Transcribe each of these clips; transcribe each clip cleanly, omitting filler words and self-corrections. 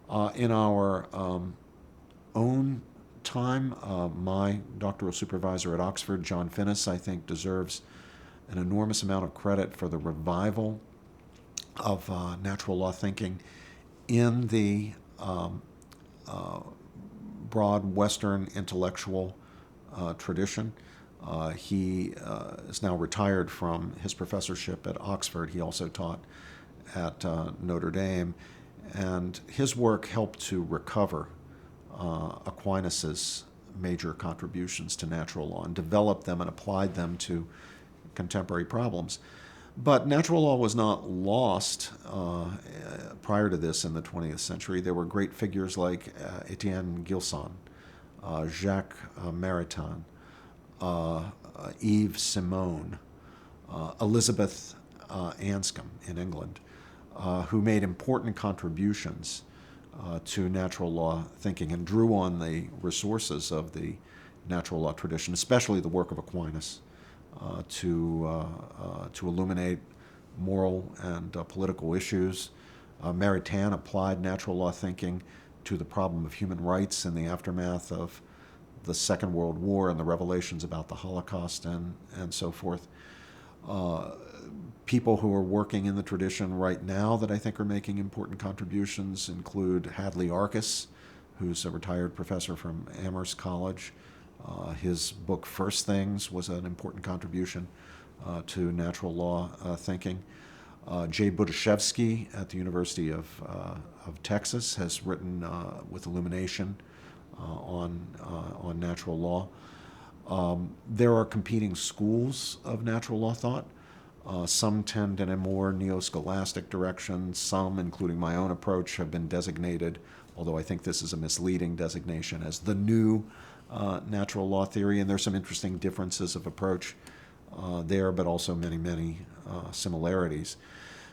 In our own time, my doctoral supervisor at Oxford, John Finnis, I think deserves an enormous amount of credit for the revival of natural law thinking in the broad Western intellectual tradition. He is now retired from his professorship at Oxford. He also taught at Notre Dame, and his work helped to recover Aquinas's major contributions to natural law and developed them and applied them to contemporary problems. But natural law was not lost prior to this in the 20th century. There were great figures like Etienne Gilson, Jacques Maritain, Yves Simon, Elizabeth Anscombe in England, who made important contributions to natural law thinking and drew on the resources of the natural law tradition, especially the work of Aquinas, to illuminate moral and political issues. Maritain applied natural law thinking to the problem of human rights in the aftermath of the Second World War and the revelations about the Holocaust and so forth. People who are working in the tradition right now that I think are making important contributions include Hadley Arkes, who's a retired professor from Amherst College. His book, First Things, was an important contribution to natural law thinking. Jay Budiashevsky at the University of Texas has written with illumination on natural law. There are competing schools of natural law thought. Some tend in a more neo-scholastic direction. Some, including my own approach, have been designated, although I think this is a misleading designation, as the new natural law theory. And there's some interesting differences of approach there, but also many, many similarities.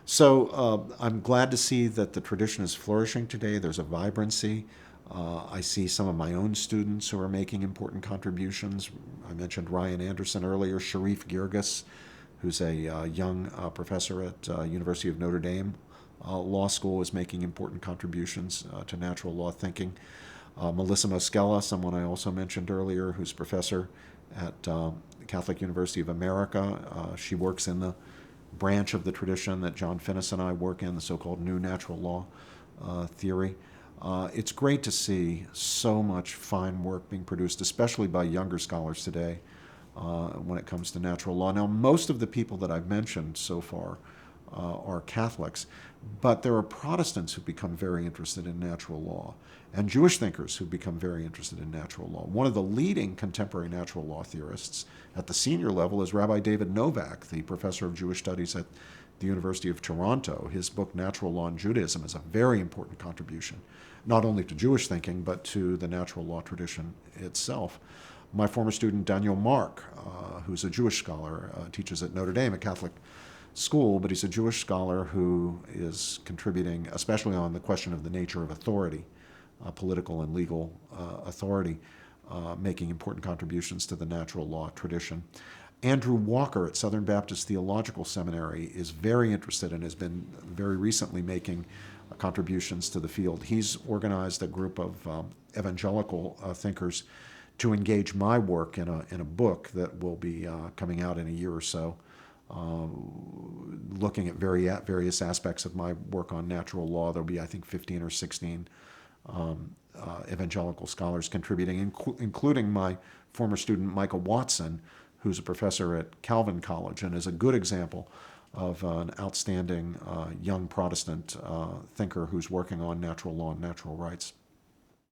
So I'm glad to see that the tradition is flourishing today. There's a vibrancy. I see some of my own students who are making important contributions. I mentioned Ryan Anderson earlier, Sharif Girgis, who's a young professor at University of Notre Dame Law School, is making important contributions to natural law thinking. Melissa Moschella, someone I also mentioned earlier, who's professor at Catholic University of America. She works in the branch of the tradition that John Finnis and I work in, the so-called New Natural Law theory. It's great to see so much fine work being produced, especially by younger scholars today, when it comes to natural law. Now, most of the people that I've mentioned so far are Catholics, but there are Protestants who become very interested in natural law, and Jewish thinkers who become very interested in natural law. One of the leading contemporary natural law theorists at the senior level is Rabbi David Novak, the professor of Jewish studies at the University of Toronto. His book, Natural Law and Judaism, is a very important contribution, not only to Jewish thinking, but to the natural law tradition itself. My former student, Daniel Mark, who's a Jewish scholar, teaches at Notre Dame, a Catholic school, but he's a Jewish scholar who is contributing, especially on the question of the nature of authority, political and legal authority, making important contributions to the natural law tradition. Andrew Walker at Southern Baptist Theological Seminary is very interested and has been very recently making contributions to the field. He's organized a group of evangelical thinkers to engage my work in a book that will be coming out in a year or so, looking at various aspects of my work on natural law. There'll be, I think, 15 or 16 evangelical scholars contributing, including my former student Michael Watson, who's a professor at Calvin College and is a good example of an outstanding young Protestant thinker who's working on natural law and natural rights.